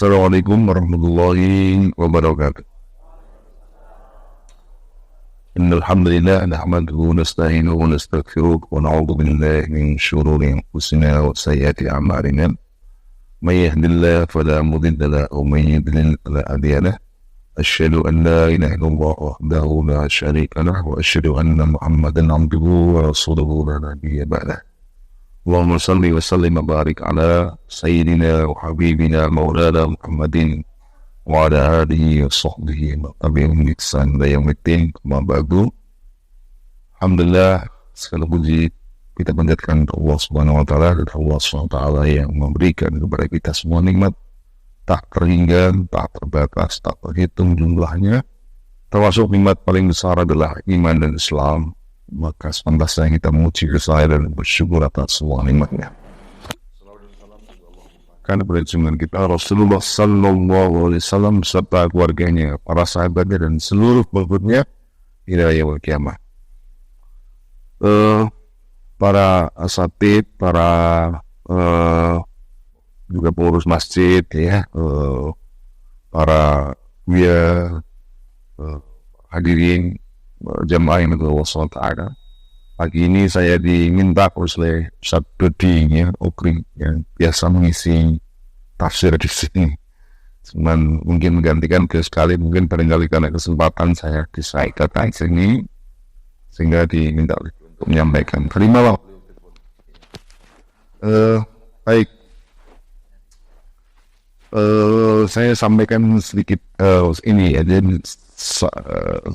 Assalamualaikum warahmatullahi wabarakatuh. Innal hamdalillah nahmaduhu wa nasta'inuhu wa nastaghfiruh wa na'udzu billahi min shururi anfusina wa sayyiati a'malina. May yahdihillahu fala mudilla lahu wa may yudlil fala hadiya lahu. Asyhadu an la ilaha illallah wahdahu la syarika lahu wa asyhadu anna Muhammadan 'abduhu wa rasuluhu la nabiyya ba'dahu. Allahumma salli wa sallim wa barik ala sayyidina wa habibina maulana Muhammadin wa ala alihi wa sahbihi wa tabi'in bi ihsan ila yaumiddin. Amma ba'du. Alhamdulillah, segala puji kita panjatkan ke Allah Subhanahu wa taala, dan Allah Subhanahu wa taala yang memberikan kepada kita semua nikmat tak terhingga, tak terbatas, tak terhitung jumlahnya. Termasuk nikmat paling besar adalah iman dan Islam. Maka sepantasnya kita memuji kesayangan dan bersyukur atas semua nikmatnya. Karena perjuangan kita Rasulullah Sallallahu Alaihi Wasallam serta keluarganya, para sahabatnya dan seluruh pengikutnya hingga yaumil kiamah. Para asatid, para juga pengurus masjid, ya, para hadirin jamaah yang Allah SWT. Pagi ini saya diminta oleh Ustaz Dodi, ya, Okrim, yang biasa mengisi tafsir di sini. Cuman mungkin menggantikan ke sekali, mungkin barangkali karena kesempatan saya datang sini, sehingga diminta untuk menyampaikan. Terimalah. Baik. Saya sampaikan sedikit ini ya, jadi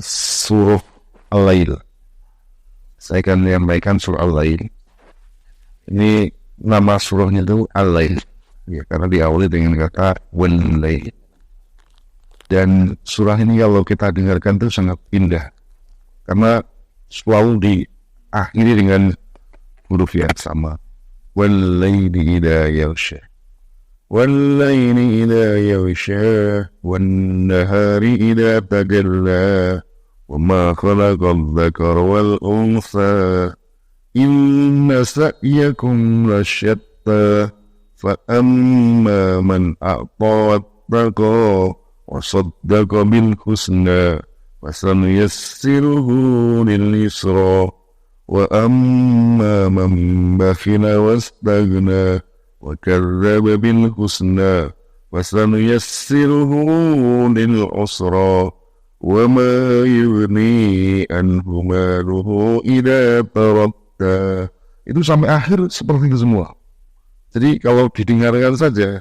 surah Al-Lail. Saya akan menyampaikan surah Al-Lail. Ini nama surahnya itu Al-Lail, ya, karena diawali dengan kata Wal-Lail. Dan surah ini kalau kita dengarkan itu sangat indah, karena selalu diakhiri dengan huruf yang sama. Wal-Laili idza yaghsha, Wal-Laili idza yaghsha, Wan-Nahari idza tajalla, وما خلق الذكر والأنثى إن سعيكم لشتى فأما من أعطى واتقى وصدق بالحسنى فسنيسره لليسرى وأما من بخل واستغنى وكذب بالحسنى فسنيسره للعسرى وَمَا يُغْنِي عَنْهُ مَالُهُ إِذَا تَرَدَّى. Itu sampai akhir seperti itu semua. Jadi kalau didengarkan saja,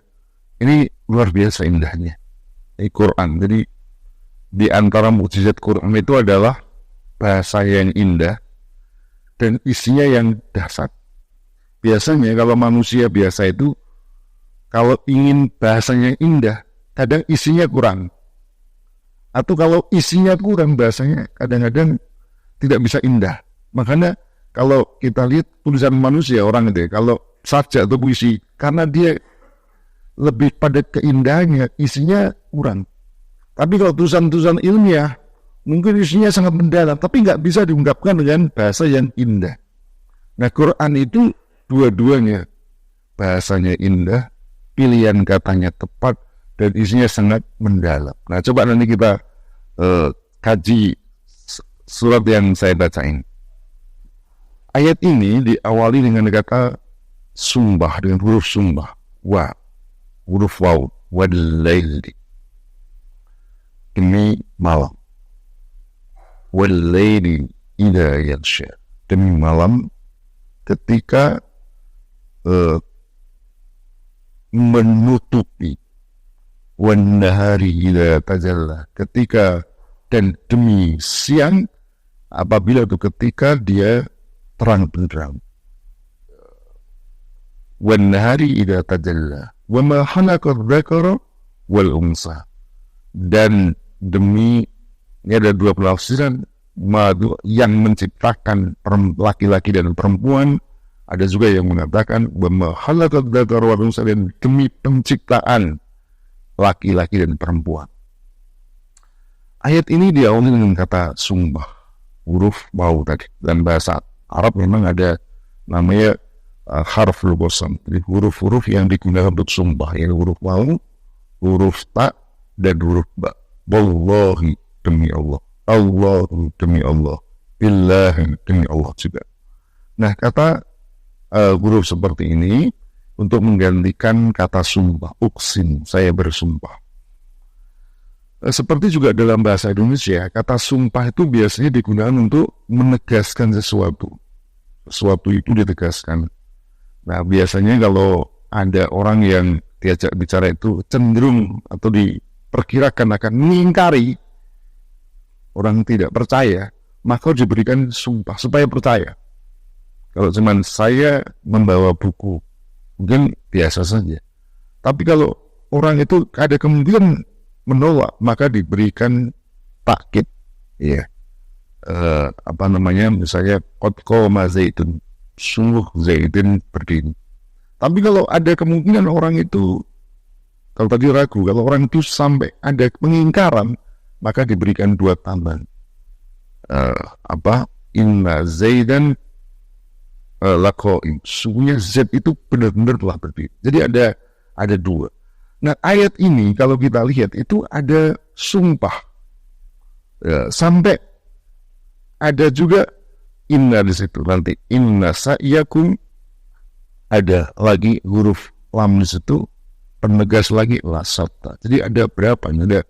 ini luar biasa indahnya. Ini Quran. Jadi di antara mukjizat Quran itu adalah bahasa yang indah dan isinya yang dahsyat. Biasanya kalau manusia biasa itu, kalau ingin bahasanya indah, kadang isinya kurang. Atau kalau isinya kurang, bahasanya kadang-kadang tidak bisa indah. Makanya kalau kita lihat tulisan manusia, orang itu, kalau sajak atau puisi, karena dia lebih pada keindahannya, isinya kurang. Tapi kalau tulisan-tulisan ilmiah, mungkin isinya sangat mendalam, tapi nggak bisa diungkapkan dengan bahasa yang indah. Nah, Quran itu dua-duanya, bahasanya indah, pilihan katanya tepat, dan isinya sangat mendalam. Nah, coba nanti kita kaji surat yang saya bacain. Ayat ini diawali dengan kata sumpah, dengan huruf sumpah. Wa, huruf waw, wal-laili, demi malam. Wal-laili idza yaghsha, demi malam ketika menutupi. Wan-nahari idza tajalla, ketika, dan demi siang apabila itu ketika dia terang benderang. Wan-nahari idza tajalla, wa ma khalaqa dzakara wal unsa, dan demi, ini ada dua penafsiran, yang menciptakan laki-laki dan perempuan. Ada juga yang mengatakan wa ma khalaqa dzakara wal unsa, dan demi penciptaan laki-laki dan perempuan. Ayat ini diawali dengan kata sumpah, huruf waw tadi. Dan bahasa Arab memang ada namanya harful qasam, jadi huruf-huruf yang digunakan untuk sumpah, yaitu huruf waw, huruf ta dan huruf ba. Wallahi, demi Allah. Allahu, demi Allah. Billahi, demi Allah juga. Nah, kata huruf seperti ini untuk menggantikan kata sumpah. Uksin, saya bersumpah. Seperti juga dalam bahasa Indonesia, kata sumpah itu biasanya digunakan untuk menegaskan sesuatu. Sesuatu itu ditegaskan. Nah, biasanya kalau ada orang yang diajak bicara itu cenderung atau diperkirakan akan mengingkari, orang tidak percaya, maka diberikan sumpah supaya percaya. Kalau cuman saya membawa buku, mungkin biasa saja. Tapi kalau orang itu ada kemungkinan menolak, maka diberikan takkid, ya. Misalnya qad qama Zaidun, sungguh Zaidun berdiri. Tapi kalau ada kemungkinan orang itu, kalau tadi ragu, kalau orang itu sampai ada pengingkaran, maka diberikan dua tambahan. Inna Zaidan laqaim, sungguhnya Zaid itu benar-benar telah berdiri. Jadi ada dua. Nah, ayat ini kalau kita lihat itu ada sumpah, sampai ada juga inna di situ. Nanti inna sa'yakum, ada lagi huruf lam di situ, penegas lagi lasabta. Jadi ada berapa? Ada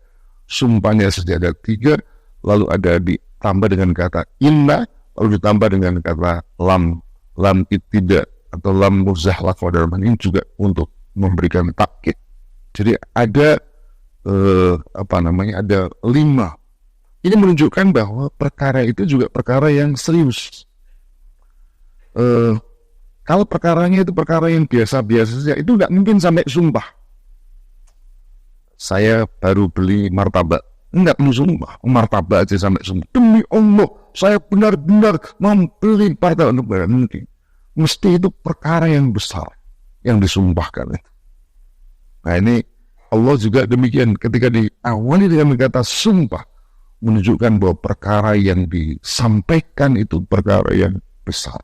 sumpahnya saja ada 3, lalu ada ditambah dengan kata inna, lalu ditambah dengan kata lam tidak atau lam muzahlah pada ini juga untuk memberikan takkid. Jadi ada ada 5. Ini menunjukkan bahwa perkara itu juga perkara yang serius. Kalau perkaranya itu perkara yang biasa-biasa saja, itu nggak mungkin sampai sumpah. Saya baru beli martabak, nggak perlu sumpah. Martabak aja sampai sumpah. Demi Allah, saya benar-benar membeli martabak. Mungkin. Mesti itu perkara yang besar yang disumpahkan itu. Nah, ini Allah juga demikian ketika diawali dengan kata sumpah, menunjukkan bahwa perkara yang disampaikan itu perkara yang besar.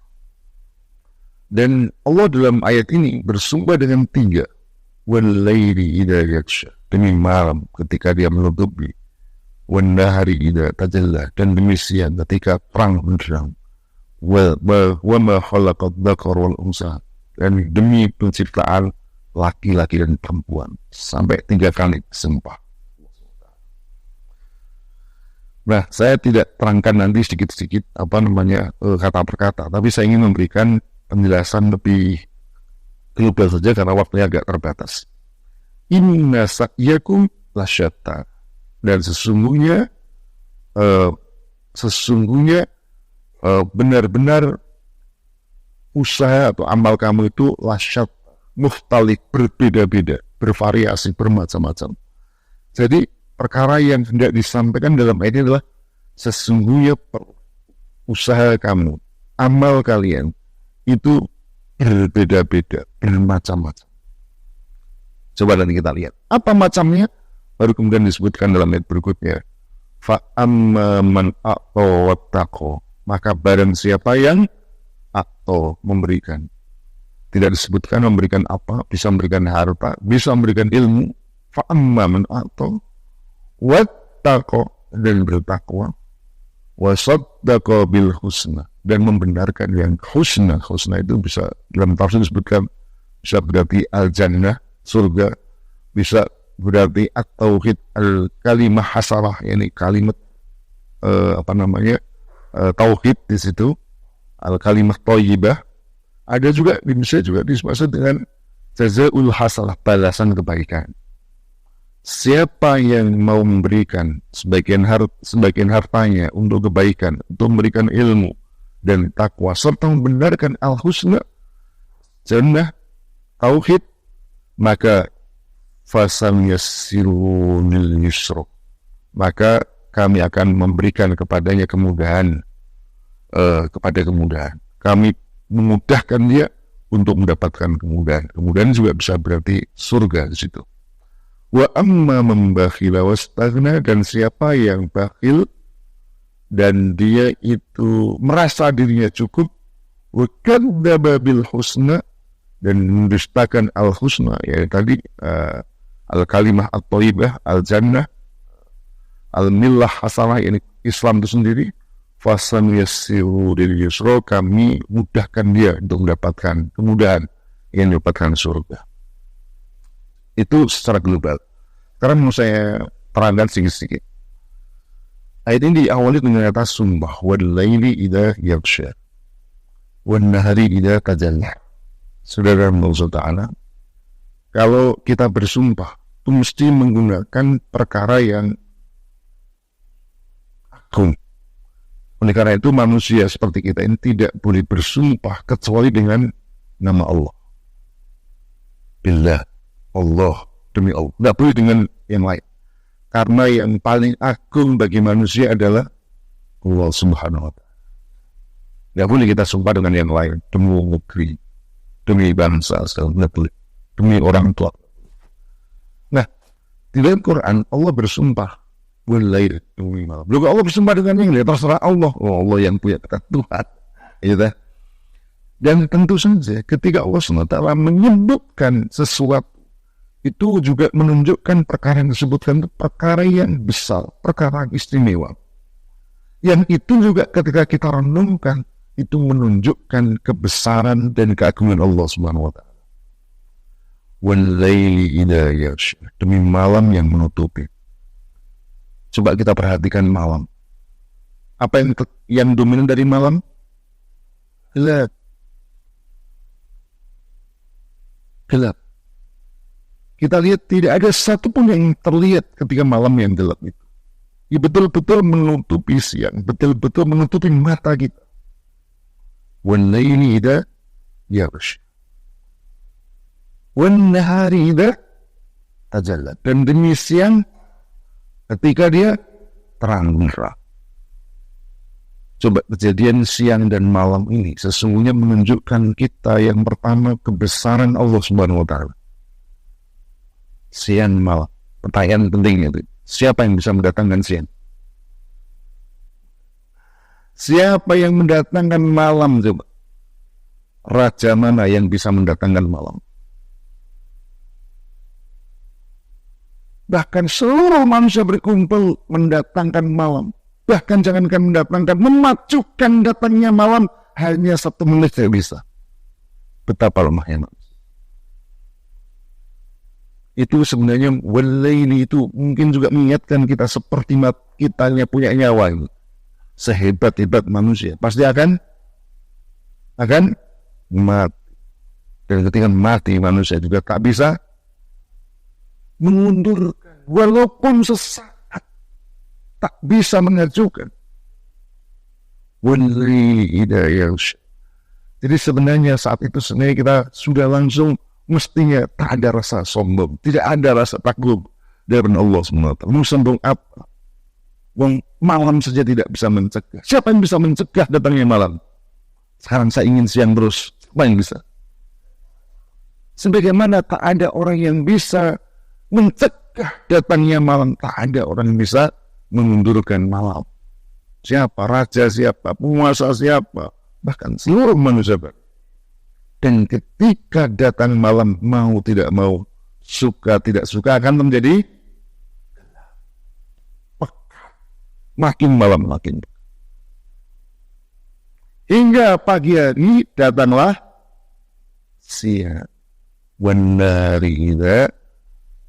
Dan Allah dalam ayat ini bersumpah dengan 3. Wal-laili idza yaghsha, demi malam ketika dia menutupi. Wan-nahari idza tajalla, dan demi siang ketika terang benderang. Wa ma khalaqad dzakara wal unsa, dan demi penciptaan laki-laki dan perempuan, sampai 3 kali sumpah. Nah, saya tidak terangkan nanti sedikit-sedikit kata per kata, tapi saya ingin memberikan penjelasan lebih global saja karena waktunya agak terbatas. Inna sa'yakum lasyatta, dan sesungguhnya benar-benar usaha atau amal kamu itu lasyat, muhtalik, berbeda-beda, bervariasi, bermacam-macam. Jadi perkara yang hendak disampaikan dalam ayat ini adalah sesungguhnya usaha kamu, amal kalian itu berbeda-beda, bermacam-macam. Coba nanti kita lihat apa macamnya, baru kemudian disebutkan dalam ayat berikutnya. Fa'amma man a'ta wattaqo, maka barang siapa yang atau memberikan. Tidak disebutkan memberikan apa, bisa memberikan harta, bisa memberikan ilmu. Fa'amma man a'ta wattaqo, dan bertakwa. Wasaddaqa bil husna, dan membenarkan yang husna. Husna itu bisa dalam tafsir disebutkan bisa berarti al-jannah, surga, bisa berarti at-tauhid, al-kalimah hasanah, yakni kalimat tauhid di situ, al-kalimah thayyibah. Ada juga di Indonesia juga dimaksud dengan jazaul hasanah, balasan kebaikan. Siapa yang mau memberikan sebagian hartanya untuk kebaikan, untuk memberikan ilmu dan takwa, serta membenarkan al-husna, jannah, tauhid, maka fasam yassiru lil yusra, maka kami akan memberikan kepadanya kemudahan, kami memudahkan dia untuk mendapatkan kemudahan. Kemudahan juga bisa berarti surga di situ. Wa amma man bakhila wastaghna, dan siapa yang bakhil dan dia itu merasa dirinya cukup, wa kadzdzaba bil husna, dan mendustakan al husna, ya tadi al-kalimah at-thayyibah, al-jannah, al-millah hasanah, ini Islam itu sendiri. Fasanuyassiru lil yusra, kami mudahkan dia untuk mendapatkan kemudahan, ingin mendapatkan surga. Itu secara global. Sekarang mau saya terangkan sedikit-sedikit. Ayat ini diawali dengan kata sumpah, wal laili idza yaghsha wan nahari idza tajalla. Saudara Allah Ta'ala, kalau kita bersumpah itu mesti menggunakan perkara yang agung. Oleh karena itu manusia seperti kita ini tidak boleh bersumpah kecuali dengan nama Allah. Billah, Allah, demi Allah. Tidak boleh dengan yang lain. Karena yang paling agung bagi manusia adalah Allah Subhanahu wa Ta'ala. Tidak boleh kita sumpah dengan yang lain. Demi negeri, demi bangsa, demi orang tua. Nah, di dalam Quran Allah bersumpah walail demi malam. Lalu Allah bersumpah dengan yang lain, terserah Allah. Oh, Allah yang punya kata Tuhan. Gitu. Dan tentu saja ketika Allah SWT menyebutkan sesuatu, itu juga menunjukkan perkara yang disebutkan itu perkara yang besar, perkara yang istimewa. Yang itu juga ketika kita renungkan, itu menunjukkan kebesaran dan keagungan Allah Subhanahu wa Ta'ala. Walaili idza yaghsha, demi malam yang menutupi. Coba kita perhatikan malam. Apa yang dominan dari malam? Gelap. Gelap. Kita lihat tidak ada satupun yang terlihat ketika malam yang gelap itu. Ia betul-betul menutupi siang, betul-betul menutupi mata kita. Wan laili idza yaghsha wan nahari idza tajalla, dan demi siang ketika dia terang benderang. Coba kejadian siang dan malam ini sesungguhnya menunjukkan kita yang pertama kebesaran Allah Subhanahu wa Ta'ala. Siang malam, pertanyaan penting itu, siapa yang bisa mendatangkan siang? Siapa yang mendatangkan malam? Coba, raja mana yang bisa mendatangkan malam? Bahkan seluruh manusia berkumpul mendatangkan malam. Bahkan jangankan mendatangkan, memajukan datangnya malam hanya 1 menit tidak bisa. Betapa lemahnya manusia. Itu sebenarnya walaili itu mungkin juga mengingatkan kita seperti kitanya punya nyawa itu. Sehebat-hebat manusia pasti akan mati. Dan ketika mati manusia juga tak bisa mengundurkan, walaupun sesaat tak bisa mengajukan. Walaili idza yaghsha. Jadi sebenarnya saat itu sebenarnya kita sudah langsung mestinya tak ada rasa sombong, tidak ada rasa takut dari Allah SWT. Mau sombong apa? Wong malam saja tidak bisa mencegah. Siapa yang bisa mencegah datangnya malam? Sekarang saya ingin siang terus. Siapa yang bisa? Sebagaimana tak ada orang yang bisa mencegah datangnya malam, tak ada orang yang bisa mengundurkan malam. Siapa? Raja siapa? Penguasa siapa? Bahkan seluruh manusia. Dan ketika datang malam, mau tidak mau, suka tidak suka, akan menjadi pekat. Makin malam makin pekat. Hingga pagi hari datanglah siang. Wan nahari idza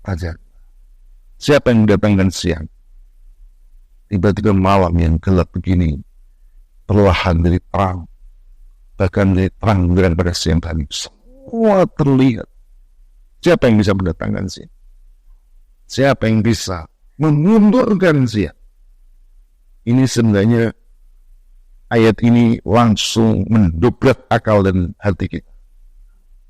tajalla. Siapa yang mendatangkan siang? Tiba-tiba malam yang gelap begini, perlahan dari terang. Bahkan terang pada siang hari, semua terlihat. Siapa yang bisa mendatangkan siang? Siapa yang bisa mengundurkan siang? Ini sebenarnya ayat ini langsung mendobrak akal dan hati kita.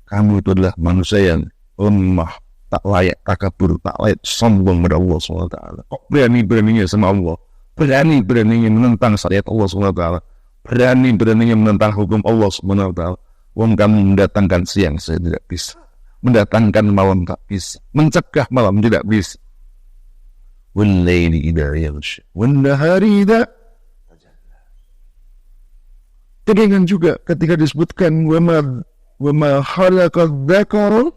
Kamu itu adalah manusia yang lemah, tak layak takabur, tak layak sombong pada Allah SWT. Kok berani-beraninya sama Allah, berani-beraninya menentang syariat Allah SWT, berani-beraninya menentang hukum Allah SWT. Wong kamu mendatangkan siang, saya tidak bisa. Mendatangkan malam tak bisa. Mencegah malam tidak bisa. Walaili idza yaghsha wan nahari idza tajalla. Demikian juga ketika disebutkan wa ma khalaqadz dzakara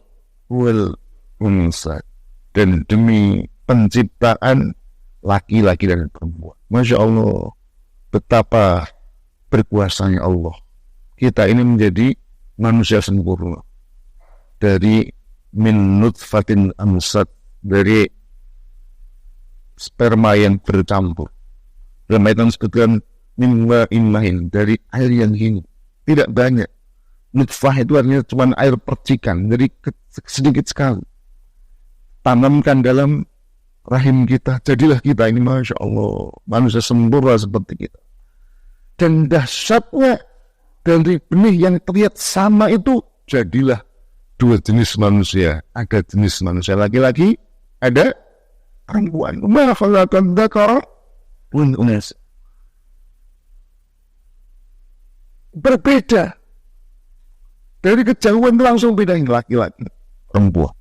wal unsa. dan demi penciptaan laki-laki dan perempuan. Masya Allah, betapa berkuasanya Allah. Kita ini menjadi manusia sempurna dari min nutfatin amsad, dari sperma yang bercampur. Dalam ayat yang disebutkan mimma immahin, dari air yang hinu, tidak banyak. Nutfah itu artinya cuma air percikan, jadi sedikit sekali. Tanamkan dalam rahim kita, jadilah kita ini Masya Allah, manusia sempurna seperti kita. Dan dahsyatnya, dari benih yang terlihat sama itu, jadilah dua jenis manusia. Ada jenis manusia laki-laki, ada perempuan. Ma khalaqad dzakara wal unsa. Berbeda. Dari kejauhan langsung bedain laki-laki, perempuan.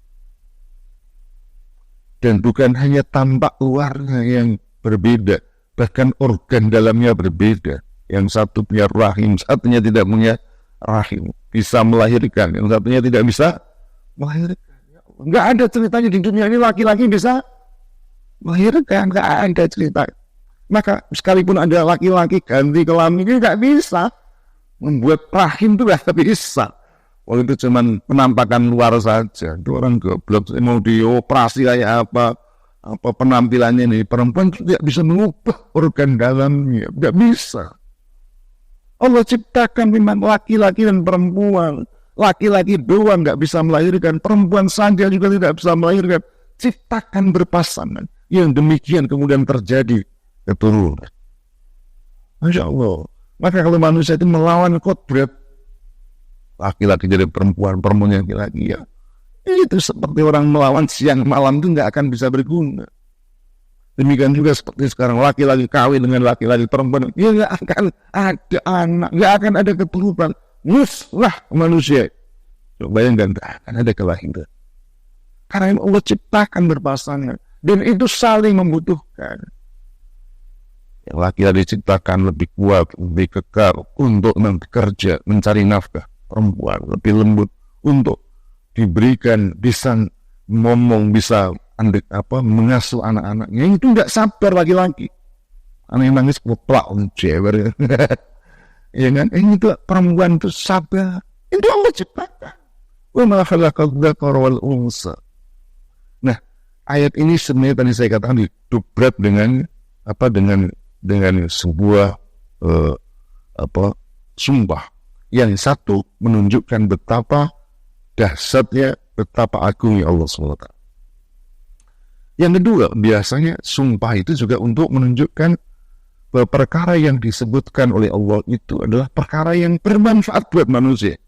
Dan bukan hanya tampak luarnya yang berbeda, bahkan organ dalamnya berbeda. Yang satu punya rahim, satunya tidak punya rahim. Bisa melahirkan, yang satunya tidak bisa melahirkan. Enggak ada ceritanya di dunia ini laki-laki bisa melahirkan, enggak ada cerita. Maka sekalipun ada laki-laki ganti kelaminnya, enggak bisa membuat rahim itu, enggak bisa. Waktu itu cuma penampakan luar saja. Itu orang goblok, mau dioperasi kayak apa penampilannya nih. Perempuan tidak bisa mengubah organ dalamnya, tidak bisa. Allah ciptakan memang laki-laki dan perempuan. Laki-laki doang nggak bisa melahirkan, perempuan saja juga tidak bisa melahirkan. Ciptakan berpasangan. Yang demikian kemudian terjadi keturunan. Masya Allah. Maka kalau manusia itu melawan kodrat, laki-laki jadi perempuan, perempuan laki-laki, ya itu seperti orang melawan siang malam, itu nggak akan bisa berguna. Demikian juga seperti sekarang laki-laki kawin dengan laki-laki perempuan, ya nggak akan ada anak, nggak akan ada keturunan, musnah manusia. Coba bayangkan, nggak akan ada kelahiran. Karena Allah ciptakan berpasangan, dan itu saling membutuhkan. Yang laki-laki diciptakan lebih kuat, lebih kekal untuk bekerja, mencari nafkah. Perempuan lebih lembut untuk diberikan, bisa ngomong, bisa mengasuh anak-anaknya. Itu tidak sabar laki-laki. Anak yang nangis keplak, jewer. Ya kan? Itu perempuan itu sabar. Itu Allah ciptakan. Wa ma khalaqad dzakara wal unsa. Nah, ayat ini sebenarnya tadi saya katakan didobrak dengan sebuah sumpah. Yang satu menunjukkan betapa dahsyatnya, betapa agungnya Allah SWT. Yang kedua, biasanya sumpah itu juga untuk menunjukkan bahwa perkara yang disebutkan oleh Allah itu adalah perkara yang bermanfaat buat manusia.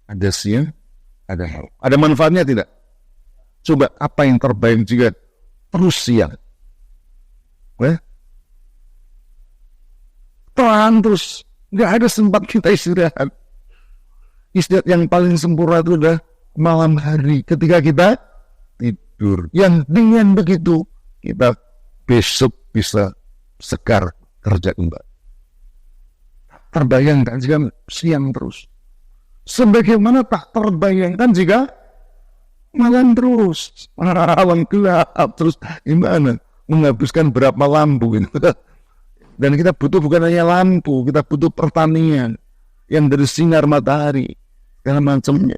Ada siang, ada hal. Ada manfaatnya tidak? Coba apa yang terbaik jika terus siang? Terang terus. Nggak ada sempat kita istirahat. Istirahat yang paling sempurna itu adalah malam hari ketika kita tidur. Yang dengan begitu kita besok bisa segar kerja kembali. Terbayangkan jika siang terus. Sebagaimana tak terbayangkan jika malam terus. Malam gelap terus. Gimana? Menghabiskan berapa lampu gitu. Dan kita butuh bukan hanya lampu, kita butuh pertanian yang dari sinar matahari, segala macamnya.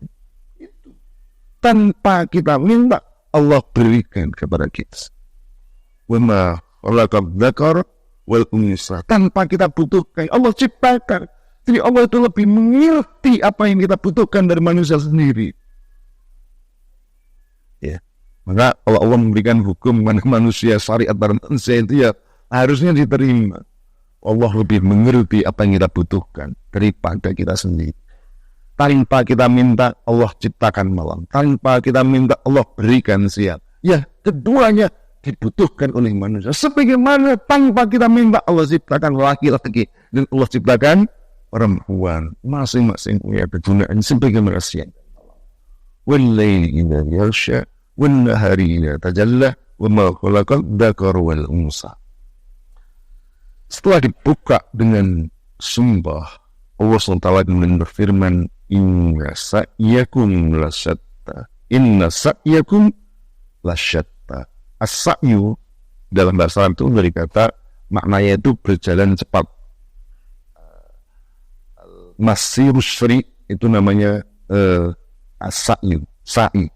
Tanpa kita minta, Allah berikan kepada kita. Wa ma khalaqad dzakara wal unsa. Tanpa kita butuhkan, Allah ciptakan. Jadi Allah itu lebih mengerti apa yang kita butuhkan dari manusia sendiri. Ya. Maka kalau Allah memberikan hukum kepada manusia, syariat dan manusia itu ya harusnya diterima. Allah lebih mengerti apa yang kita butuhkan daripada kita sendiri. Tanpa kita minta, Allah ciptakan malam. Tanpa kita minta, Allah berikan siang. Ya, keduanya dibutuhkan oleh manusia. Sebagaimana tanpa kita minta, Allah ciptakan laki-laki dan Allah ciptakan perempuan. Masing-masing punya kegunaan sebagaimana siang. Wal-laili idza yaghsha wan-nahari idza tajalla wa ma khalaqad dzakara wal unsa. Setelah dibuka dengan sumpah, Allah SWT berfirman, Inna sa'yakum lasatta. Inna sa'yakum lasyatta. As-sa'yu dalam bahasa Arab itu dari kata maknanya itu berjalan cepat. Masirus sri itu namanya as-sa'yu, sa'i.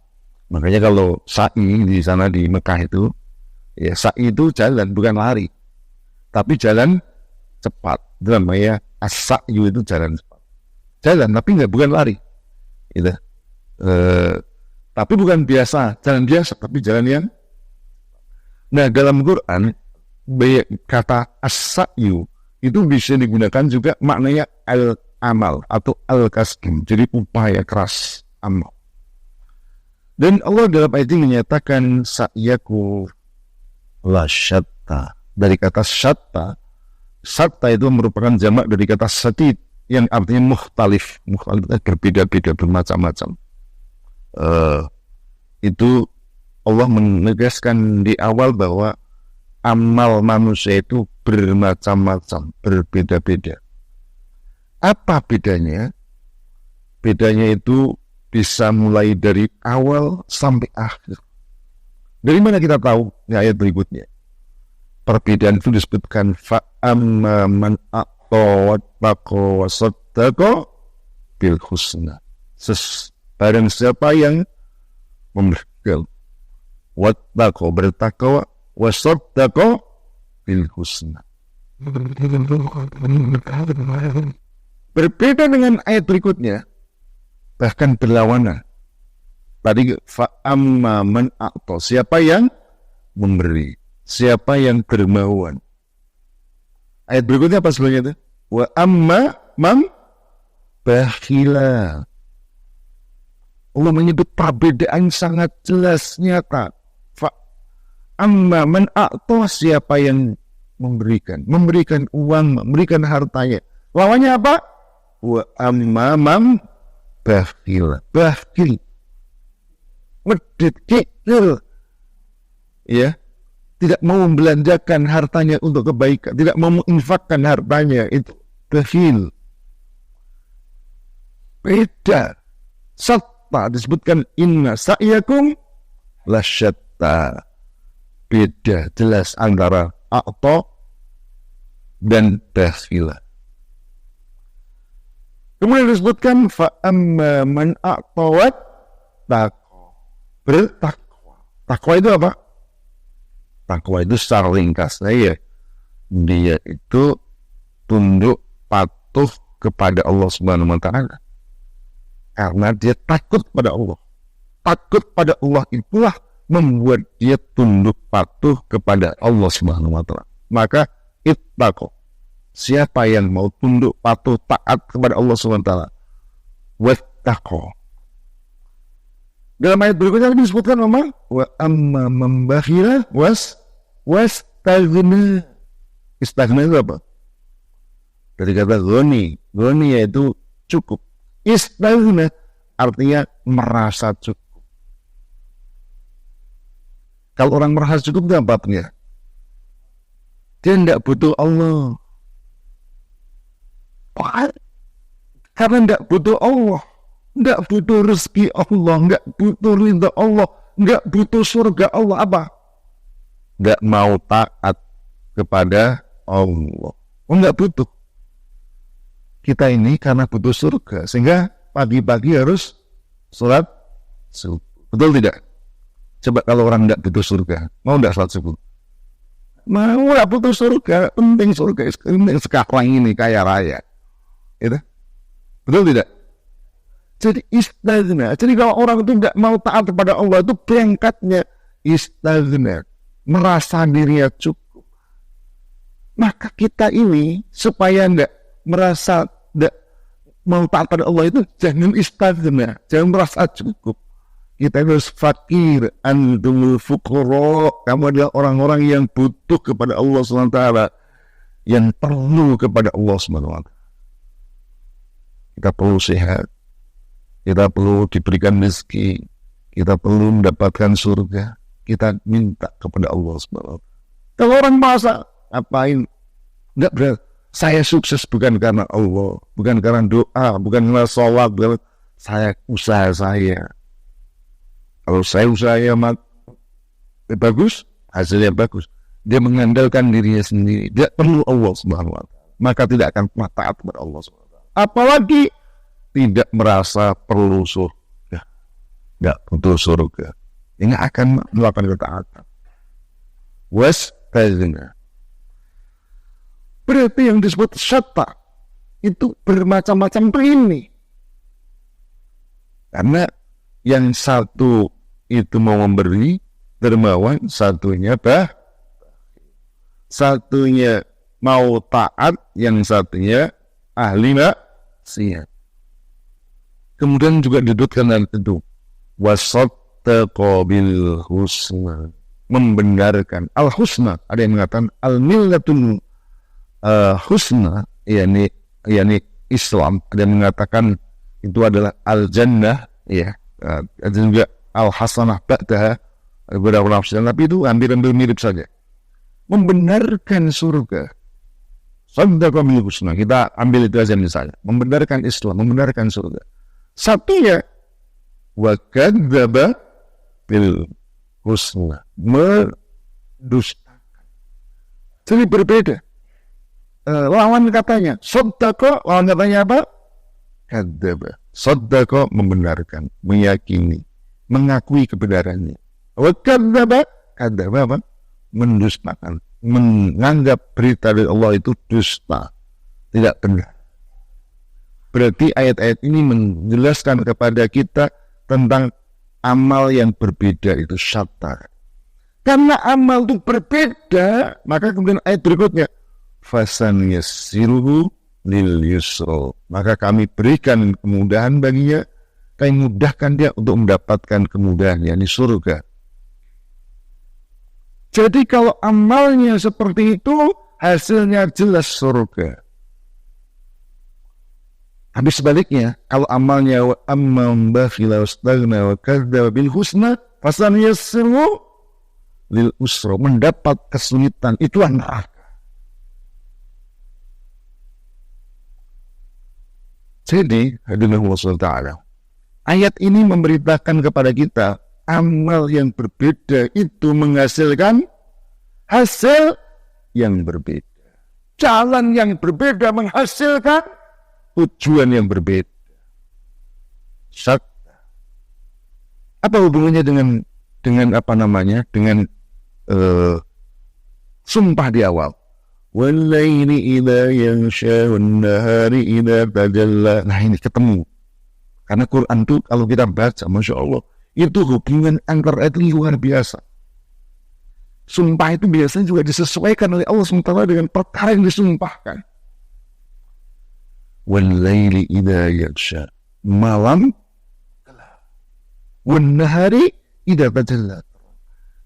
Makanya kalau sa'i di sana di Mekah itu, ya sa'i itu jalan bukan lari, tapi jalan cepat. Itu namanya as-sa'yu, itu jalan cepat. Jalan tapi bukan lari. Gitu. Tapi bukan biasa, jalan biasa, tapi jalan yang. Nah, dalam Quran kata as-sa'yu itu bisa digunakan juga maknanya al-amal atau al-kasb, jadi upaya keras, amal. Dan Allah dalam ayat ini menyatakan sa'yaku la syatta. Dari kata syatta, syatta itu merupakan jamak dari kata syadid yang artinya mukhtalif. Mukhtalif itu berbeda-beda, bermacam-macam. Itu Allah menegaskan di awal bahwa amal manusia itu bermacam-macam, berbeda-beda. Apa bedanya? Bedanya itu bisa mulai dari awal sampai akhir. Dari mana kita tahu? Di ayat berikutnya. Perbedaan itu disebutkan fa'amma man a'ta wattaqa wa saddaqa bil husna. Barang siapa yang memberikan wattaqa, bertakwa, wa saddaqa bil husna. Berbeda dengan ayat berikutnya, bahkan berlawanan. Tadi fa'amma man a'ta, siapa yang memberi, siapa yang dermawan. Ayat berikutnya apa sebelumnya itu? Wa amma man bakhila. Allah menyebut perbedaan sangat jelas, nyata. Fa'amma man a'ta, siapa yang memberikan uang, memberikan hartanya. Lawannya apa? Wa amma man bakhil, medit, kikir, ya, tidak mau membelanjakan hartanya untuk kebaikan, tidak mau menginfakkan hartanya, itu bakhil. Beda. Syatta disebutkan inna sa'yakum lasyatta. Beda jelas antara a'ta dan bakhil. Kemudian disebutkan fa'amma man a'ta wattaqa, bertakwa. Takwa itu apa? Takwa itu secara ringkas ya, dia itu tunduk patuh kepada Allah Subhanahu wa taala. Karena dia takut pada Allah. Takut pada Allah itulah membuat dia tunduk patuh kepada Allah Subhanahu wa taala. Maka ittaqo, siapa yang mau tunduk patuh taat kepada Allah Subhanahu wa taala, wattaqo. Dalam ayat berikutnya disebutkan memang wa amma man bakhila wastaghna. Istaghna itu apa? Dari kata ghani. Ghani yaitu cukup. Istaghna artinya merasa cukup. Kalau orang merasa cukup itu apa artinya? Dia tidak butuh Allah. Karena tidak butuh Allah, tidak butuh rezeki Allah, tidak butuh ridha Allah, tidak butuh surga Allah, apa? Tidak mau taat kepada Allah. Tidak butuh. Kita ini karena butuh surga, sehingga pagi-pagi harus sholat subuh. Betul tidak? Coba kalau orang tidak butuh surga, mau tidak sholat subuh? Mau, tidak butuh surga, penting surga sekarang ini kaya raya. Itu betul tidak? Jadi istaghna. Jadi kalau orang itu tidak mau taat kepada Allah, itu berangkatnya istaghna, merasa dirinya cukup. Maka kita ini supaya tidak merasa tidak mau taat pada Allah itu jangan istaghna, jangan merasa cukup. Kita harus fakir, antumul fuqara. Kamu adalah orang-orang yang butuh kepada Allah SWT, yang perlu kepada Allah SWT. Kita perlu sehat, kita perlu diberikan rezeki, kita perlu mendapatkan surga. Kita minta kepada Allah SWT. Kalau orang masa ngapain? Enggak berat. Saya sukses bukan karena Allah, bukan karena doa, bukan karena sholat, bukan saya usaha saya. Kalau saya usaha bagus, hasilnya bagus. Dia mengandalkan dirinya sendiri, dia perlu Allah Subhanahu wa Ta'ala, maka tidak akan pernah taat kepada Allah Subhanahu wa Ta'ala. Apalagi tidak merasa perlu surga, nggak butuh surga, yang akan melakukan ketaatan. Wastazna, berarti yang disebut syatta itu bermacam-macam ini. Karena yang satu itu mau memberi, dermawan, satunya satunya mau taat, yang satunya ahli maksiat. Kemudian juga didudukkan dalam itu wasaddaqa bil husna, membenarkan al husna. Ada yang mengatakan al millatul husna, yakni Islam. Ada yang mengatakan itu adalah al jannah, ya. Ada juga al hasanah ba'daha, beberapa nafsiran, tapi itu hampir mirip saja. Membenarkan surga, saddaqa bil husna, kita ambil itu aja misalnya, membenarkan Islam, membenarkan surga. Satunya wa kadzdzaba bil husna, mendustakan. Jadi berbeda. Lawan katanya saddaqa, lawan katanya apa? Kadzdzaba. Saddaqa membenarkan, meyakini, mengakui kebenarannya. Wa kadzdzaba, kadzdzaba apa? Mendustakan, menganggap berita dari Allah itu dusta, tidak benar. Berarti ayat-ayat ini menjelaskan kepada kita tentang amal yang berbeda itu syatta. Karena amal itu berbeda, maka kemudian ayat berikutnya fasan yassiruhu lil yusra, maka kami berikan kemudahan baginya, kami mudahkan dia untuk mendapatkan kemudahan, yakni surga. Jadi kalau amalnya seperti itu, hasilnya jelas surga. Habis sebaliknya, kalau amalnya wa amman bakhila wastaghna wa kadzdzaba bil husna fasan yassiru lil usra, mendapat kesulitan, itulah neraka. Jadi, hadirin Allah Ta'ala, ayat ini memberitakan kepada kita amal yang berbeda itu menghasilkan hasil yang berbeda. Jalan yang berbeda menghasilkan tujuan yang berbeda. Syatta. Apa hubungannya dengan apa namanya? Dengan sumpah di awal. Wal-laili idza yaghsha wan-nahari idza tajalla. Nah, ini ketemu. Karena Quran itu kalau kita baca, Masya Allah, itu hubungan antar ayat luar biasa. Sumpah itu biasanya juga disesuaikan oleh Allah SWT dengan perkara yang disumpahkan. Wal-laili idza yaghsha, malam, wan-nahari idza tajalla.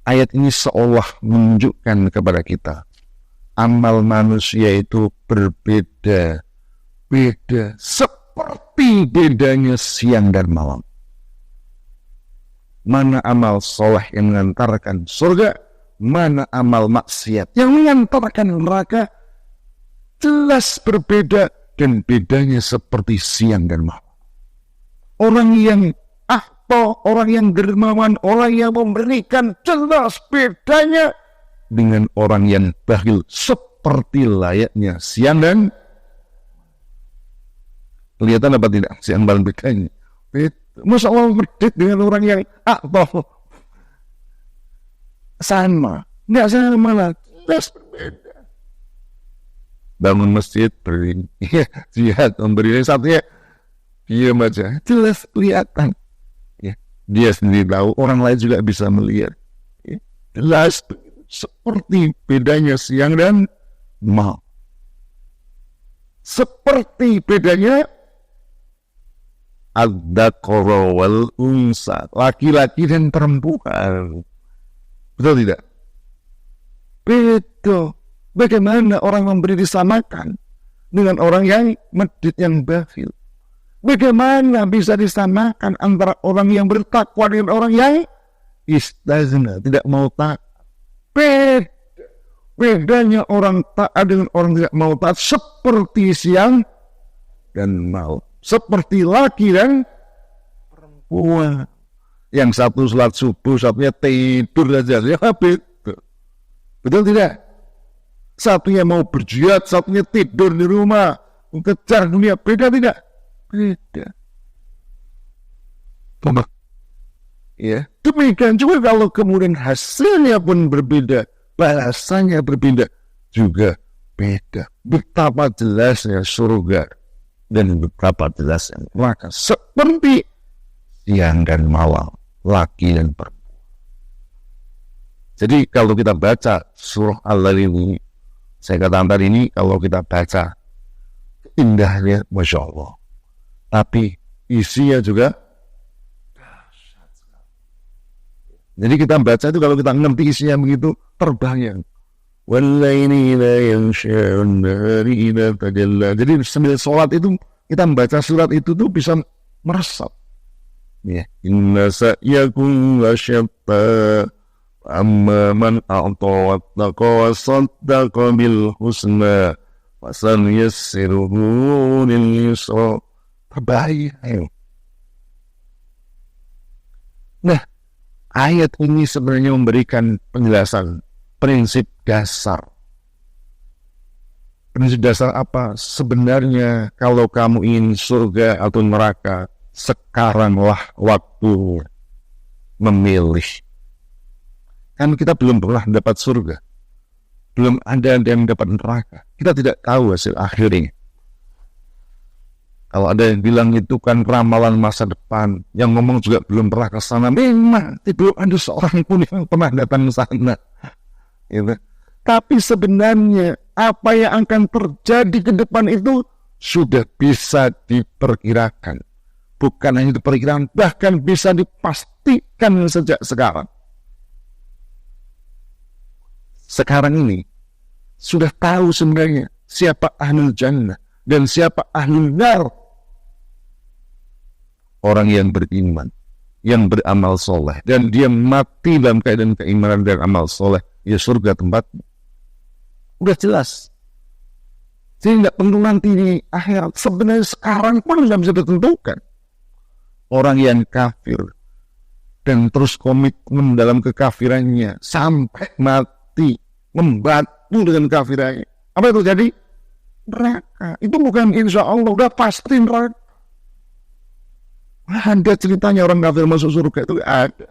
Ayat ini seolah menunjukkan kepada kita amal manusia itu berbeda, seperti bedanya siang dan malam. Mana amal soleh yang mengantarkan surga, mana amal maksiat yang mengantarkan neraka, jelas berbeda, dan bedanya seperti siang dan malam. Orang yang orang yang dermawan, orang yang memberikan, jelas bedanya dengan orang yang bakhil, seperti layaknya siang dan kelihatan apa tidak siang malam bedanya. Masya Allah, berdit dengan orang yang sama, nggak sama lah, jelas berbeda. Bangun masjid, berdiri, jihad, memberi satunya diam aja, jelas kelihatan. Ya, dia sendiri tahu, orang lain juga bisa melihat. Ya, jelas seperti bedanya siang dan malam. Seperti bedanya ad-dzakara wal unsa, laki-laki dan perempuan. Betul tidak? Beda. Bagaimana orang memberi disamakan dengan orang yang medit, yang bakhil? Bagaimana bisa disamakan antara orang yang bertakwa dengan orang yang istazna, tidak mau taat? Bedanya orang taat dengan orang tidak mau taat seperti siang dan malam, seperti laki dan perempuan. Yang satu sholat subuh, satunya tidur saja. Ya betul. Betul tidak? Satunya mau berjihad, satunya tidur di rumah, mengejar dunia. Beda tidak? Beda. Ya, demikian juga kalau kemudian hasilnya pun berbeda, bahasanya berbeda, juga beda. Betapa jelasnya surga dan betapa jelasnya neraka, seperti siang dan malam, laki dan perempuan. Jadi kalau kita baca surah Al-Lail ini, saya katakan tadi ini, kalau kita baca indahnya, Masya Allah, tapi isinya juga. Jadi kita baca itu kalau kita ngerti isinya begitu, terbayang. Wallaini la yansha'un nahari ila tajalla. Jadi sambil sholat itu kita membaca surat itu tuh bisa meresap. Ya, inna sa'yakum lasyatta amma man a'ta wattaqa wa saddaqa bil husna fasanuyassiruhu lil yusra. Terbayang. Nah, ayat ini sebenarnya memberikan penjelasan prinsip dasar. Prinsip dasar apa? Sebenarnya kalau kamu ingin surga atau neraka, sekaranglah waktu memilih. Kan kita belum pernah dapat surga. Belum ada yang dapat neraka. Kita tidak tahu hasil akhirnya. Kalau ada yang bilang itu kan ramalan masa depan, yang ngomong juga belum pernah ke sana. Memang belum ada seorang pun yang pernah datang ke sana. Gitu. Tapi sebenarnya apa yang akan terjadi ke depan itu sudah bisa diperkirakan. Bukan hanya diperkirakan, bahkan bisa dipastikan sejak sekarang. Sekarang ini sudah tahu sebenarnya siapa ahlul jannah dan siapa ahlul nar. Orang yang beriman, yang beramal soleh, dan dia mati dalam keadaan keimanan dan amal soleh, ya surga tempatnya. Udah jelas. Jadi tidak perlu nanti di akhirat. Sebenarnya sekarang pun sudah bisa ditentukan. Orang yang kafir dan terus komitmen dalam kekafirannya sampai mati, membatu dengan kafirannya. Apa itu jadi? Neraka. Itu bukan insya Allah, udah pasti neraka. Ada ceritanya orang kafir masuk surga itu ada.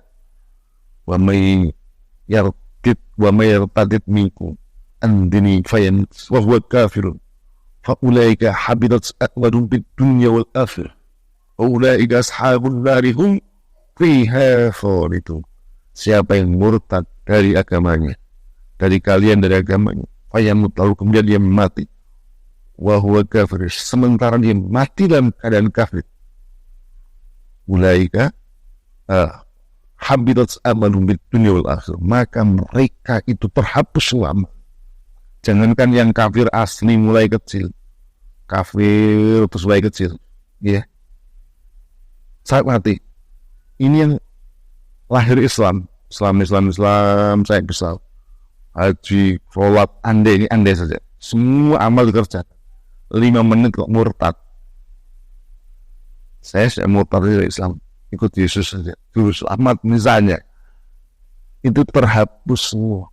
Wa may yartadid minkum an dini fayan wa huwa kafirun fa ulaika habitat a'malun bid dunya wal akhirah wa ulaika ashabun nar hum fiha khalidun. Siapa yang murtad dari agamanya, dari kalian dari agamanya, fayamut, lalu kemudian dia mati, wa huwa kafir, sementara dia mati dalam keadaan kafir, ulaika habitat amalum bid dunya wal akhirah, maka mereka itu terhapus selama. Jangankan yang kafir asli mulai kecil, kafir terus mulai kecil, ya, saat mati. Ini yang lahir Islam, saya besar, haji, sholat, andai saja, semua amal dikerjakan. 5 menit kok murtad. Saya murtad dari Islam, ikut Yesus saja, dulu selamat misalnya, itu terhapus semua.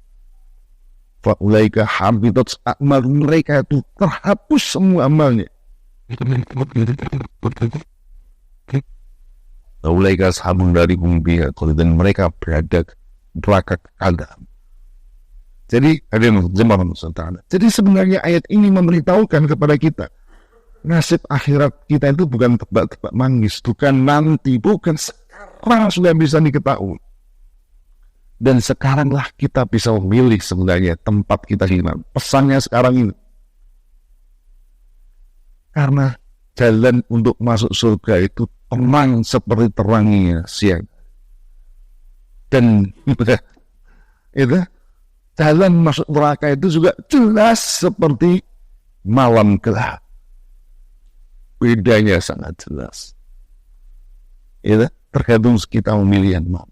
Fa'ulaika habitat a'mal, mereka itu terhapus semua amalnya. Fa'ulaika ashabun dari umbiya, dan mereka berada neraka kekal. Jadi ada yang jemaah Nusantara. Jadi sebenarnya ayat ini memberitahukan kepada kita, nasib akhirat kita itu bukan tebak-tebak manggis, bukan nanti, bukan sekarang sudah bisa diketahui. Dan sekaranglah kita bisa memilih sebenarnya tempat kita di mana. Pesannya sekarang ini. Karena jalan untuk masuk surga itu terang seperti terangnya siang. Dan itu jalan masuk neraka itu juga jelas seperti malam gelap. Bedanya sangat jelas. Itu tergantung kita memilih yang mana.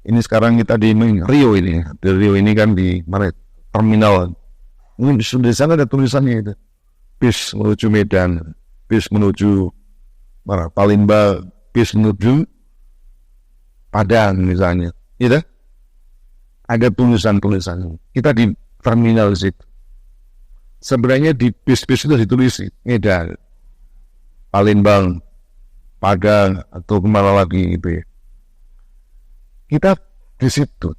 Ini sekarang kita di Rio ini. Di Rio ini kan di mana? Terminal. Mungkin di sana ada tulisannya itu. Bis menuju Medan, bis menuju Palembang, bis menuju Padang misalnya, gitu. Ada tulisan-tulisan. Kita di terminal situ. Sebenarnya di bis-bis itu ditulis Medan, Palembang, Padang, atau kemana lagi gitu ya. Kita di situ.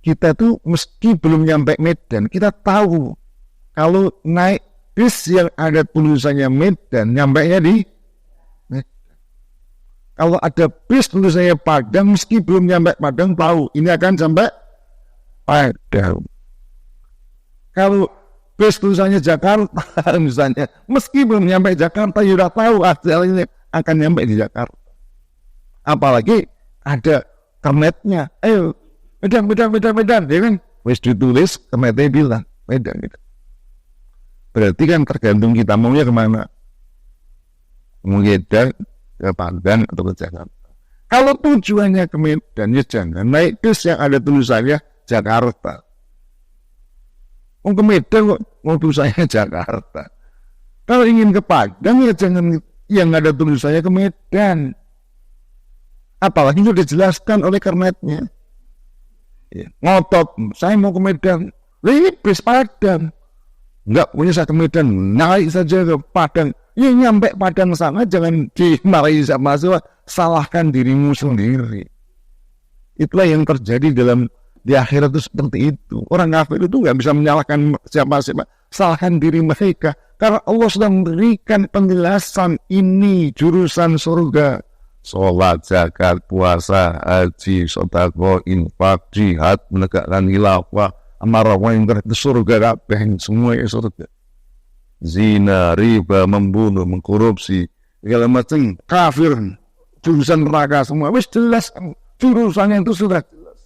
Kita tuh meski belum nyampe Medan, kita tahu kalau naik bis yang ada tulisannya Medan, nyampainya di Medan. Kalau ada bis tulisannya Padang, meski belum nyampe Padang, tahu ini akan sampai Padang. Kalau bis tulisannya Jakarta misalnya, meski belum nyampe Jakarta, ya udah tahu hasilnya akan nyampe di Jakarta. Apalagi ada kernetnya, ayo Medan, ya kan? Wis ditulis, kernetnya bilang Medan gitu. Berarti kan tergantung kita maunya kemana, mau Medan, ke Padang atau ke Jakarta. Kalau tujuannya ke Medan, ya jangan naik bis yang ada tulisannya Jakarta. Mau ke Medan kok mau tulisannya Jakarta. Kalau ingin ke Padang, ya jangan yang ada tulisannya ke Medan. Apalagi sudah dijelaskan oleh kernetnya. Ya, ngotot, saya mau ke Medan. Ini bis Padang. Enggak punya saya ke Medan, naik saja ke Padang. Ya nyampe Padang sana, jangan dimarahi sama mahasiswa, salahkan dirimu sendiri. Itulah yang terjadi di akhirat itu seperti itu. Orang kafir itu nggak bisa menyalahkan siapa-siapa, salahkan diri mereka. Karena Allah sudah memberikan penjelasan ini jurusan surga. Sholat, zakat, puasa, haji, sedekah, infak, jihad, menegakkan khilafah, amarah munkar, itu surga kabeh, semua itu surga. Zina, riba, membunuh, mengkorupsi, segala macam kafir, jurusan neraka semua. Wis jelas jurusannya itu sudah jelas.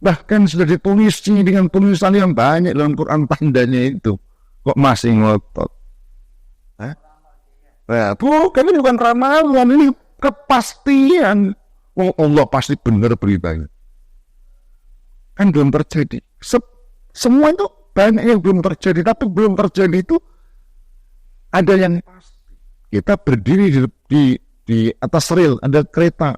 Bahkan sudah ditulis dengan tulisan yang banyak dalam Quran tandanya itu. Kok masih ngotot? Nah, bukan ramalan, ini kepastian. Oh, Allah pasti benar beritanya. Kan belum terjadi. Semua itu banyak yang belum terjadi, tapi belum terjadi itu ada yang pasti. Kita berdiri di atas rel, ada kereta.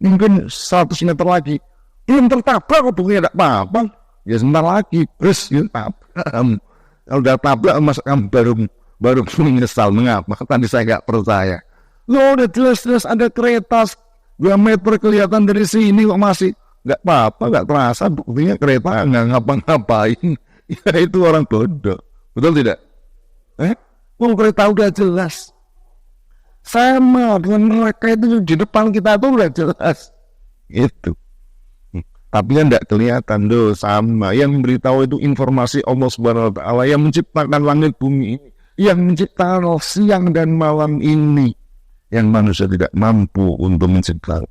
Mungkin 100 meter lagi. Belum tertabrak, kok buktinya tidak apa-apa. Ya sebentar lagi, terus ya, kalau udah tabrak, mas kamu baru menyesal. Mengapa? Tadi saya nggak percaya. Loh, udah jelas-jelas ada kereta 2 meter kelihatan dari sini kok masih nggak apa-apa, nggak terasa. Buktinya kereta nggak ngapa-ngapain. Ya itu orang bodoh. Betul tidak? Kereta udah jelas. Sama dengan mereka itu di depan kita tuh udah jelas. Gitu. Tapi kan tidak kelihatan tuh sama. Yang memberitahu itu informasi Allah Subhanahu Wa Taala yang menciptakan langit bumi ini, yang menciptakan siang dan malam ini, yang manusia tidak mampu untuk menciptakan.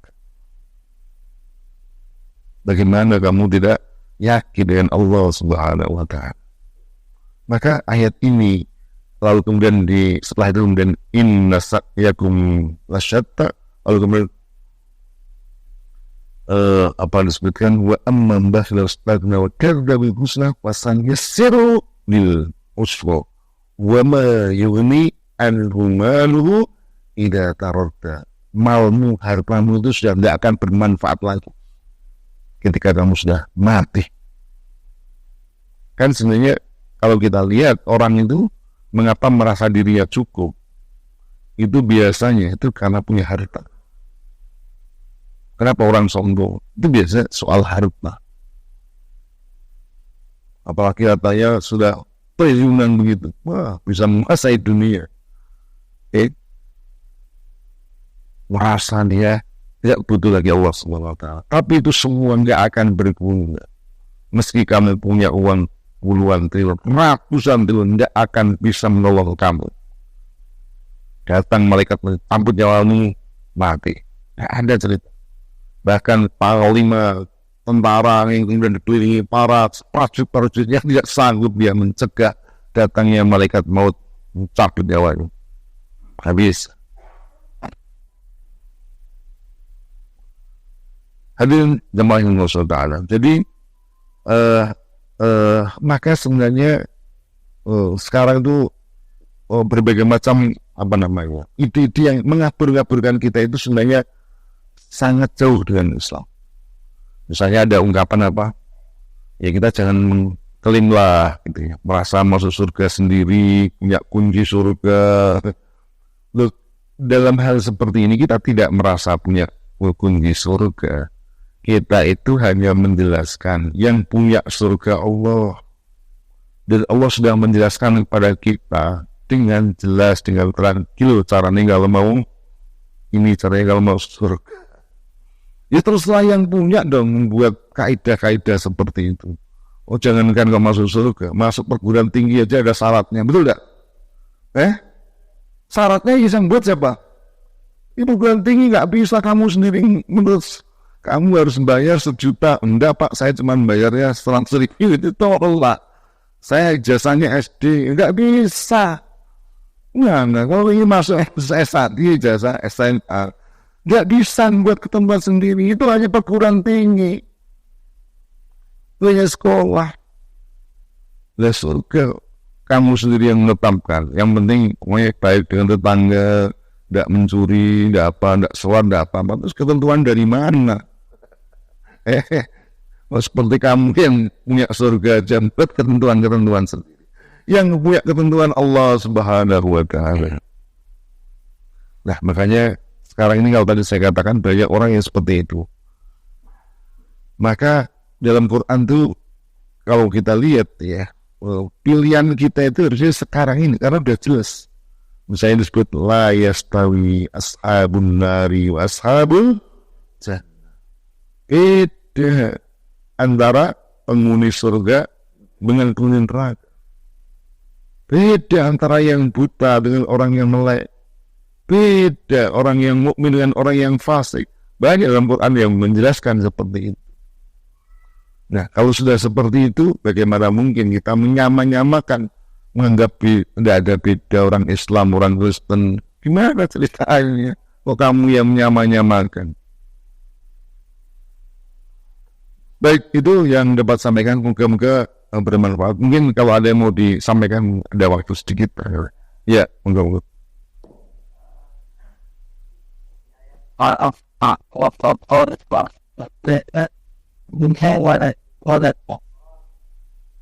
Bagaimana kamu tidak yakin dengan Allah Subhanahu Wa Taala? Maka ayat ini lalu kemudian setelah itu kemudian inna sa'yakum lasyatta, lalu kemudian apa disebutkan wa amman bakhila wastagna wa kadzdzaba bil husna fasan yassiru lil usra wa ma yughni anhu maluhu idza taradda. Malmu, hartamu itu sudah tidak akan bermanfaat lagi ketika kamu sudah mati. Kan sebenarnya kalau kita lihat orang itu mengapa merasa dirinya cukup, itu biasanya itu karena punya harta. Kenapa orang sombong? Itu biasa soal harta. Apalagi hartanya sudah triliunan begitu, wah bisa menguasai dunia. Merasa dia tidak butuh lagi Allah Subhanahu Wa Taala. Tapi itu semua nggak akan berguna. Meski kamu punya uang puluhan triliun, ratusan triliun, tidak akan bisa menolong kamu. Datang malaikat mencabut nyawamu, mati. Tidak ada cerita. Bahkan panglima tentara yang kemudian dikelilingi para prajurit-prajuritnya tidak sanggup dia mencegah datangnya malaikat maut mencabut nyawamu. Habis. Hadirin jemaah yang Allah. Jadi maka sebenarnya sekarang itu berbagai macam ide-ide yang mengabur-ngaburkan kita itu sebenarnya sangat jauh dengan Islam. Misalnya ada ungkapan apa? Ya kita jangan mengklaim lah, gitu ya. Merasa masuk surga sendiri, punya kunci surga. Loh, dalam hal seperti ini kita tidak merasa punya kunci surga. Kita itu hanya menjelaskan yang punya surga Allah. Dan Allah sudah menjelaskan kepada kita dengan jelas, dengan terang. Kilo caranya kalau mau, ini caranya kalau mau surga. Ya teruslah yang punya dong membuat kaidah-kaidah seperti itu. Oh jangankan kau masuk surga, masuk perguruan tinggi aja ada syaratnya, betul tidak? Syaratnya yang buat siapa? Ini perguruan tinggi nggak bisa kamu sendiri menurut kamu harus bayar 1 juta. Enggak pak, saya cuma bayarnya 100.000 itu tolong. Saya ijazahnya SD, nggak bisa. Enggak, kalau ini masuk S1, ijazah SMA. Nggak bisa buat ketentuan sendiri, itu hanya perguruan tinggi. Itu hanya sekolah. Lah surga, kamu sendiri yang menetapkan. Yang penting, pokoknya baik dengan tetangga, tidak mencuri, tidak suar, tidak apa-apa. Terus ketentuan dari mana? Seperti kamu yang punya surga aja, buat ketentuan-ketentuan sendiri. Yang punya ketentuan Allah Subhanahu wa Ta'ala. Nah, makanya sekarang ini kalau tadi saya katakan banyak orang yang seperti itu. Maka dalam Quran itu kalau kita lihat ya, pilihan kita itu harusnya sekarang ini karena udah jelas. Misalnya disebut la yastawi ashabun nari wa ashabul jannah. Beda antara penghuni surga dengan penghuni neraka. Beda antara yang buta dengan orang yang melek. Beda orang yang mukmin dengan orang yang fasik. Banyak dalam Quran yang menjelaskan seperti itu. Nah, kalau sudah seperti itu, bagaimana mungkin kita menyamakan, menganggap tidak ada beda orang Islam, orang Kristen? Gimana ceritanya? Kok kamu yang menyamakan? Baik, itu yang dapat sampaikan. Moga-moga bermanfaat. Mungkin kalau ada yang mau disampaikan, ada waktu sedikit. Ya, moga-moga.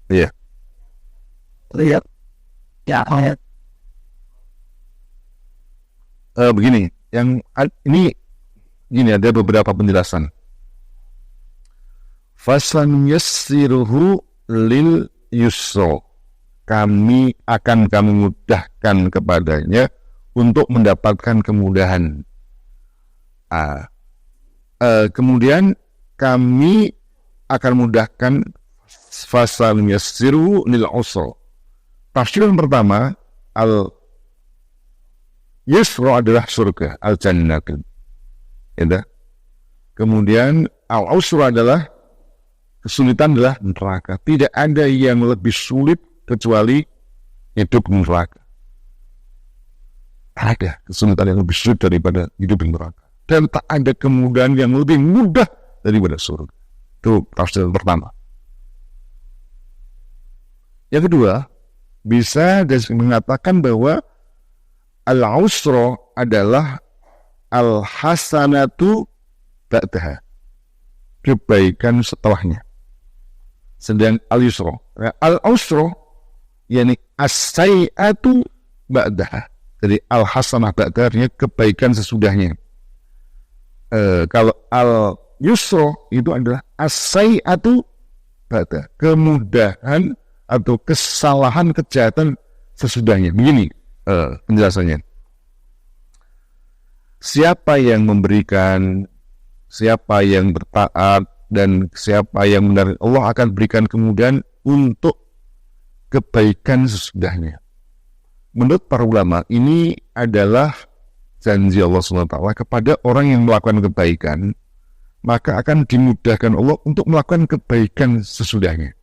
Iya. Begini, yang ini gini ada beberapa penjelasan. Fasan yassiruhu lil yusra. Kami mudahkan kepadanya untuk mendapatkan kemudahan. Kemudian kami akan mudahkan fasal yassiru lil usra. Tafsir yang pertama, al yusra adalah surga, al jannah. Ya. Kemudian al usra adalah kesulitan adalah neraka. Tidak ada yang lebih sulit kecuali hidup di neraka. Ada kesulitan yang lebih sulit daripada hidup di neraka. Dan tak ada kemudahan yang lebih mudah daripada surga. Itu tafsir pertama. Yang kedua, bisa mengatakan bahwa al-usra adalah al-hasanatu ba'daha. Kebaikan setelahnya. Sedang al-yusra. Al-usra, yakni as-sayi'atu ba'daha. Jadi al-hasanah ba'daha artinya kebaikan sesudahnya. Kalau al-yusra itu adalah as-sayi'atu ba'daha. Kemudahan atau kesalahan kejahatan sesudahnya. Begini penjelasannya. Siapa yang memberikan, siapa yang bertaat, dan siapa yang benar, Allah akan berikan kemudahan untuk kebaikan sesudahnya. Menurut para ulama, ini adalah janji Allah SWT kepada orang yang melakukan kebaikan, maka akan dimudahkan Allah untuk melakukan kebaikan sesudahnya.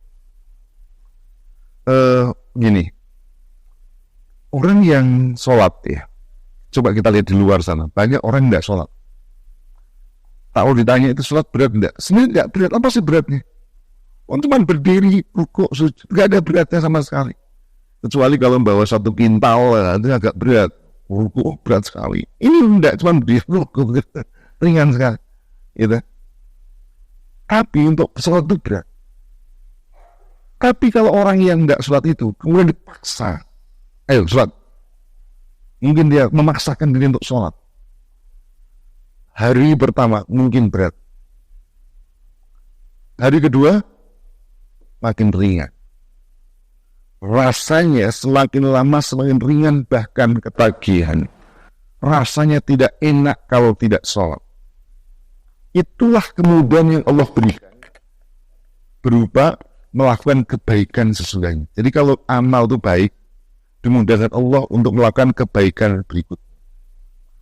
Gini, orang yang sholat ya, coba kita lihat di luar sana, banyak orang yang tidak sholat. Tahu ditanya itu sholat berat enggak? Sebenarnya enggak berat, apa sih beratnya? Orang cuma berdiri, rukuk, sujud, enggak ada beratnya sama sekali. Kecuali kalau membawa satu kintal, itu agak berat. Rukuk berat sekali. Ini enggak, cuma berdiri, rukuk, ringan sekali. gitu. Tapi untuk sholat itu berat. Tapi kalau orang yang nggak sholat itu kemudian dipaksa, ayo sholat, mungkin dia memaksakan diri untuk sholat. Hari pertama mungkin berat, hari kedua makin ringan. Rasanya semakin lama semakin ringan, bahkan ketagihan. Rasanya tidak enak kalau tidak sholat. Itulah kemudahan yang Allah berikan berupa melakukan kebaikan sesudahnya. Jadi kalau amal itu baik, dimudahkan Allah untuk melakukan kebaikan berikut.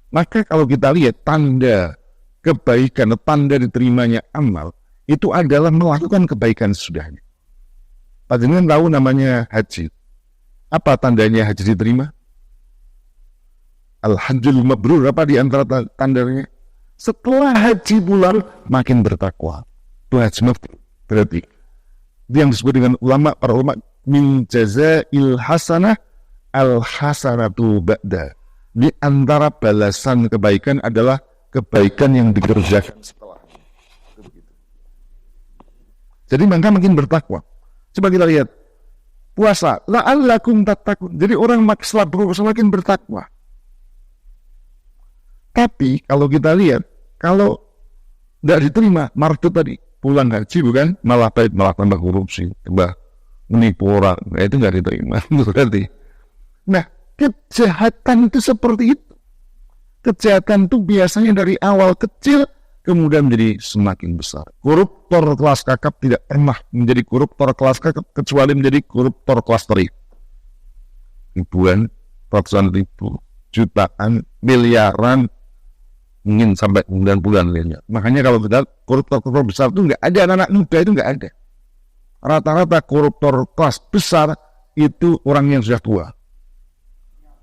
Maka kalau kita lihat tanda kebaikan, tanda diterimanya amal, itu adalah melakukan kebaikan sesudahnya. Padahal tahu namanya haji. Apa tandanya haji diterima? Al-hajjul mabrur, apa di antara tandanya? Setelah haji pulang makin bertakwa. Itu haji mabrur. Berarti itu yang disebut dengan para ulama min jazail hasanah al hasanatu ba'da. Di antara balasan kebaikan adalah kebaikan yang dikerjakan setelah. Jadi maka makin bertakwa. Coba kita lihat puasa, la'allakum tattaqun. Jadi orang setelah berpuasa makin bertakwa. Tapi kalau kita lihat, kalau tidak diterima mardut tadi, pulang haji bukan, malah tambah korupsi, tambah menipu orang, itu nggak diterima berarti. Nah, kejahatan itu seperti itu. Kejahatan itu biasanya dari awal kecil kemudian menjadi semakin besar. Koruptor kelas kakap tidak pernah menjadi koruptor kelas kakap kecuali menjadi koruptor kelas teri. Ribuan, ratusan ribu, jutaan, miliaran, mungkin sampai 9 bulan lainnya. Makanya kalau kita koruptor besar itu nggak ada, anak-anak muda itu nggak ada. Rata-rata koruptor kelas besar itu orang yang sudah tua,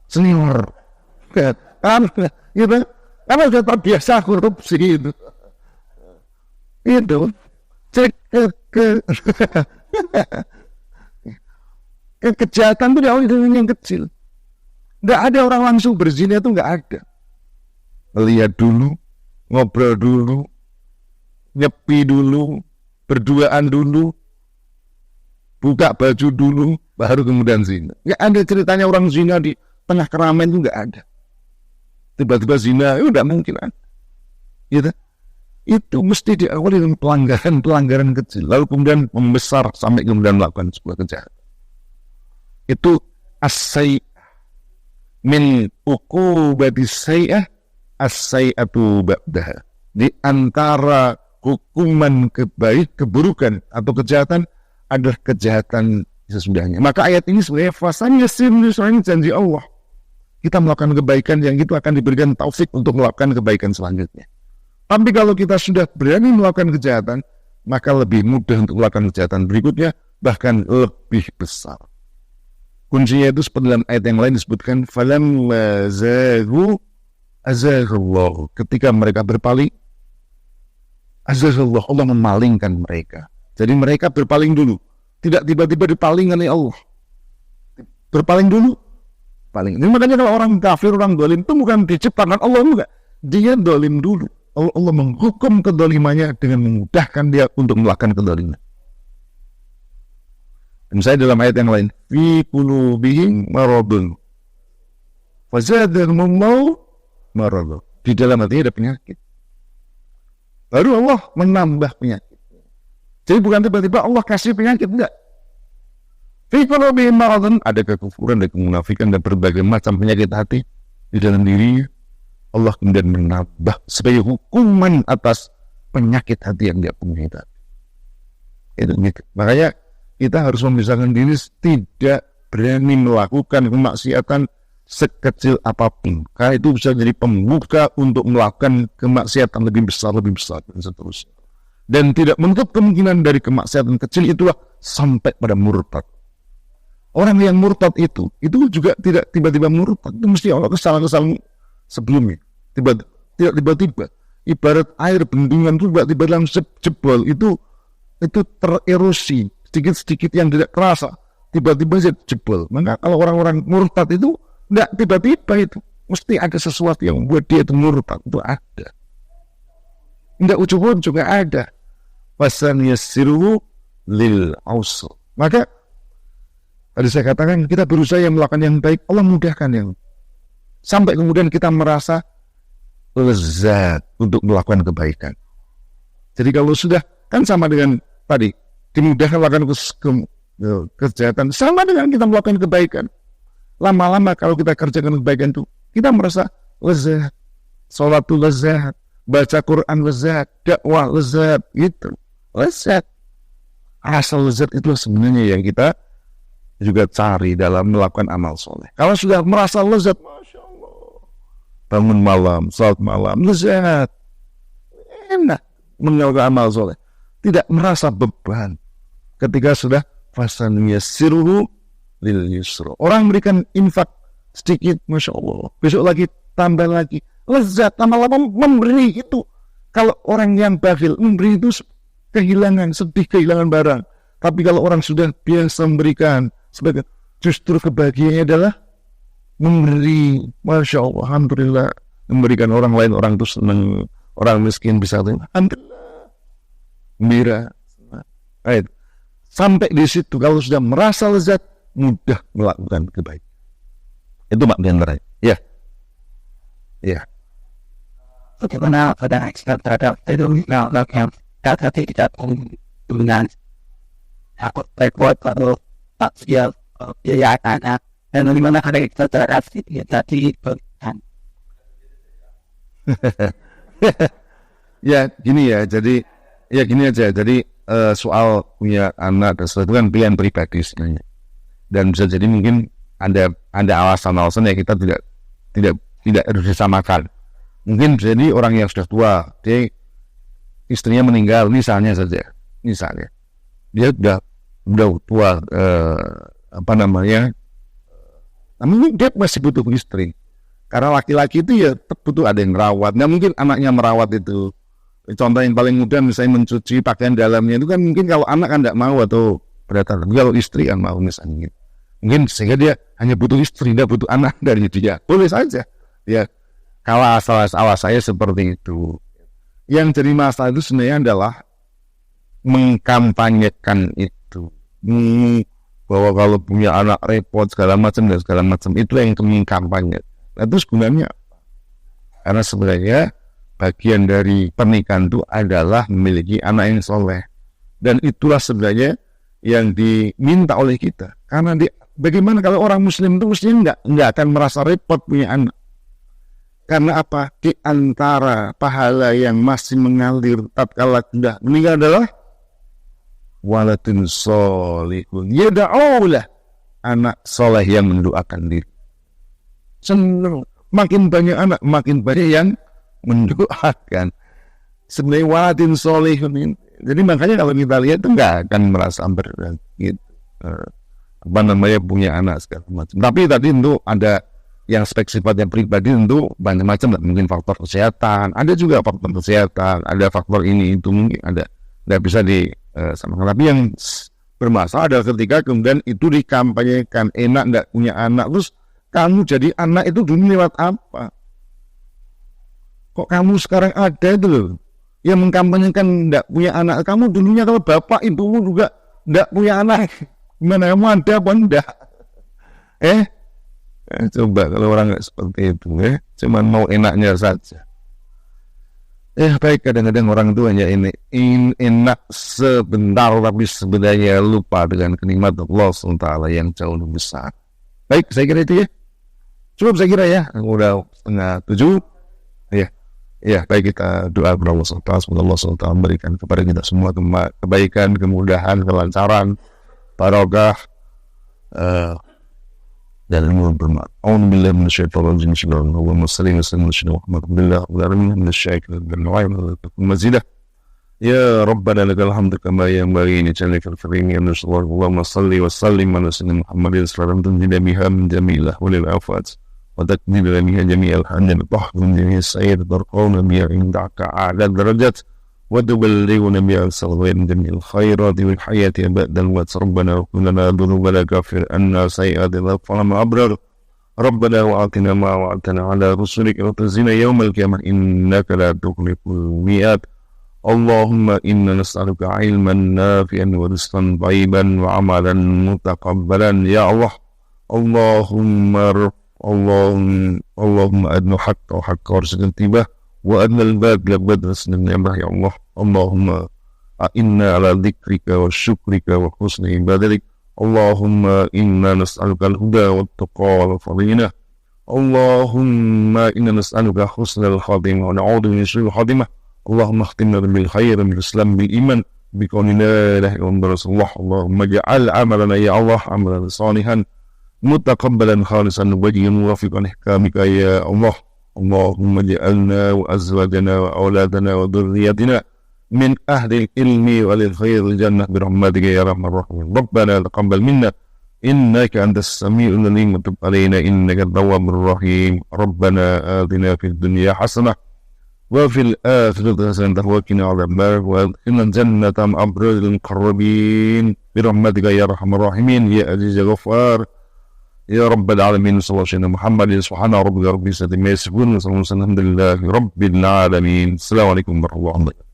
senior, karena sudah terbiasa korupsi itu. Itu kejahatan itu dari yang kecil. Nggak ada orang langsung berzina, itu nggak ada. Lihat dulu, ngobrol dulu, nyepi dulu, berduaan dulu, buka baju dulu, baru kemudian zina. Nggak ada ceritanya orang zina di tengah keramaian, itu nggak ada. Tiba-tiba zina, itu nggak mungkin ada. Gitu? Itu mesti diawali dengan pelanggaran kecil, lalu kemudian membesar sampai kemudian melakukan sebuah kejahatan. Itu as-say'ah min uqubati say'ah as-say'atu ba'daha. Di antara hukuman keburukan atau kejahatan adalah kejahatan sesudahnya. Maka ayat ini sebenarnya fasanya janji Allah. Kita melakukan kebaikan yang itu akan diberikan taufik untuk melakukan kebaikan selanjutnya. Tapi kalau kita sudah berani melakukan kejahatan, maka lebih mudah untuk melakukan kejahatan berikutnya, bahkan lebih besar. Kuncinya itu seperti dalam ayat yang lain disebutkan, falamma zaghu azaghallahu. Ketika mereka berpaling, azaghallahu, Allah memalingkan mereka. Jadi mereka berpaling dulu, tidak tiba-tiba dipalingkan oleh Allah. Berpaling dulu, paling. Ini makanya kalau orang kafir, orang dolim itu bukan diciptakan Allah, enggak. Dia dolim dulu. Allah menghukum kedolimannya dengan memudahkan dia untuk melakukan kedoliman. Misalnya dalam ayat yang lain, fi qulubihim maradun fazadahumullahu maradun. Di dalam hatinya ada penyakit. Baru Allah menambah penyakit. Jadi bukan tiba-tiba Allah kasih penyakit, enggak. Fi qulubihim maradun, ada kekufuran, ada kemunafikan, dan berbagai macam penyakit hati di dalam dirinya. Allah kemudian menambah sebagai hukuman atas penyakit hati yang dia punya tadi. Itu gitu. Makanya kita harus memisahkan diri, tidak berani melakukan kemaksiatan sekecil apapun. Karena itu bisa jadi pembuka untuk melakukan kemaksiatan lebih besar dan seterusnya. Dan tidak menutup kemungkinan dari kemaksiatan kecil itulah sampai pada murtad. Orang yang murtad itu juga tidak tiba-tiba murtad. Itu mesti Allah kesalahan sebelumnya. Tidak tiba-tiba. Ibarat air bendungan itu tiba-tiba langsung jebol. Itu tererosi. Sedikit-sedikit yang tidak terasa. Tiba-tiba jebol. Maka kalau orang-orang murtad itu tidak tiba-tiba itu. Mesti ada sesuatu yang membuat dia itu murtad. Itu ada. Enggak ujub-ujub, enggak ada. Fasanuyassiruhu lil usr. Maka tadi saya katakan kita berusaha yang melakukan yang baik, Allah mudahkan yang sampai kemudian kita merasa lezat untuk melakukan kebaikan. Jadi kalau sudah kan sama dengan tadi dimudahkan melakukan kejahatan, sama dengan kita melakukan kebaikan. Lama-lama kalau kita kerjakan kebaikan itu kita merasa lezat, sholat itu lezat, baca Quran lezat, dakwah lezat, gitu lezat. Asal lezat itu sebenarnya yang kita juga cari dalam melakukan amal soleh. Kalau sudah merasa lezat, Masya Allah, bangun malam, salat malam, lezat, enak melakukan amal soleh, tidak merasa beban. Ketika sudah fasanuyassiruhu lil yusra, orang memberikan infak sedikit, Masya Allah, besok lagi tambah lagi, lezat, lama-lama memberi itu. Kalau orang yang bakhil memberi itu kehilangan, sedih kehilangan barang. Tapi kalau orang sudah biasa memberikan, sebagai justru kebahagiaannya adalah memberi. Masya Allah, alhamdulillah, memberikan orang lain, orang itu senang, orang miskin bisa, alhamdulillah, gembira. Sampai di situ kalau sudah merasa lezat, mudah melakukan kebaikan. Itu makna ya. Ya. Bagaimana pada ekspert terhadap itu yang kata tidak dengan takut repot atau tak siap biaya anak, dan bagaimana ada ekspert terhadap itu tadi berkan. Ya gini ya, jadi ya gini aja. Jadi soal punya anak dan sesuatu kan pilihan pribadi sebenarnya. Dan bisa jadi mungkin ada alasan-alasan yang kita tidak harus disamakan. Mungkin jadi orang yang sudah tua, dia istrinya meninggal, misalnya dia udah tua, namun dia masih butuh istri. Karena laki-laki itu ya butuh ada yang merawat. Nggak mungkin anaknya merawat itu. Contoh yang paling mudah misalnya mencuci pakaian dalamnya itu kan mungkin kalau anak kan tidak mau atau beratan. Kalau istri kan mau misalnya gitu. Mungkin sehingga dia hanya butuh istri, tidak butuh anak dari dia. Boleh saja. Ya, kalau asal saya seperti itu. Yang jadi masalah itu sebenarnya adalah mengkampanyekan itu. Bahwa kalau punya anak repot segala macam itu yang mengkampanye. Nah, itu sebenarnya karena sebenarnya bagian dari pernikahan itu adalah memiliki anak yang soleh. Dan itulah sebenarnya yang diminta oleh kita. Karena bagaimana kalau orang muslim itu mestinya nggak akan merasa repot punya anak. Karena apa? Di antara pahala yang masih mengalir tatkala sudah meninggal adalah waladun sholihun yad'ulah, anak soleh yang mendoakan diri. Senang, makin banyak anak, makin banyak yang mendoakan. Sebenarnya waladun sholihun ini. Jadi makanya kalau kita lihat itu nggak akan merasa berat gitu. Punya anak segala macam. Tapi tadi tentu ada yang sifatnya pribadi, tentu banyak macam, mungkin faktor kesehatan, ada juga faktor kesehatan, ada faktor ini itu mungkin ada, tidak bisa disamakan. Tapi yang bermasalah adalah ketika kemudian itu dikampanyekan, enak nggak punya anak, terus kamu jadi anak itu dulu lewat apa? Kok kamu sekarang ada itu loh yang mengkampanyekan nggak punya anak? Kamu dulunya kalau bapak ibumu juga nggak punya anak, gimana kamu ada apa enggak? Coba kalau orang nggak seperti itu, cuman mau enaknya saja. Baik, kadang-kadang orang itu hanya enak sebentar, tapi sebenarnya lupa dengan kenikmatan Allah SWT yang jauh lebih besar. Baik, saya kira itu ya. Cukup saya kira ya. Udah 6:30. Ya, baik, kita doa kepada Allah SWT. Semoga Allah SWT memberikan kepada kita semua kebaikan, kemudahan, kelancaran, barokah, dan ilmu bermanfaat. A'udzubillahi minasyaitonir rajim. Allahumma shalli wa sallim ala sayyidina Muhammad wa ala alihi wasallam. Ya Rabbana lakal hamdu kama yanbaghi li jallikal karim ya Rasulullah. Allahumma shalli wa sallim ala sayyidina Muhammadin sallallahu alaihi wasallam jamilah walil afat wa takmil biha jami'al hamd wa tahmid jami'as sayyid darquna bi indaka a'la darajat وتبلغنا بها الصلوات جميع الخيرات والحياة بعد الموت. ربنا اغفر لنا ذنوبنا كفر عنا سيئات الأبرار أبرار. ربنا وآتنا ما وعدتنا على رسلك وتخزنا يوم القيامة إنك لا تخلف الميعاد. اللهم إنا نسألك علما نافعا ورزقا طيبا وعملا متقبلا يا الله. اللهم أدنى حق وحق وارزقنا اتباعه وأدنى الباطل بدل النعمة يا الله. اللهم إنا على ذكرك وشكرك وحسن عبادتك. اللهم إنا نسألك الهدى والتقى والفضيلة. اللهم إنا نسألك حسن الخاتمة ونعوذ من شر الخاتمة. اللهم اختمنا بالخير من الإسلام بالإيمان بقول لا إله إلا الله رسول الله. اللهم اجعل عملنا يا الله عملا صالحا متقبلا خالصا وجها موافقا لأحكامك يا الله. اللهم اجعلنا وأزواجنا وأولادنا وذريتنا من أهل العلم وللخير الجنة برحمتك يا أرحم الراحمين. ربنا تقبل منا إنك أنت السميع العليم وتب علينا إنك التواب الرحيم. ربنا آتنا في الدنيا حسنة وفي الآخرة حسنة وقنا عذاب النار وادخلنا الجنة مع أبرار المقربين برحمتك يا أرحم الراحمين يا عزيز يا غفار يا رب العالمين. صلى الله عليه محمد سبحان ربك رب العزة عما يصفون وسلام الحمد لله رب العالمين. السلام عليكم ورحمة الله وبركاته.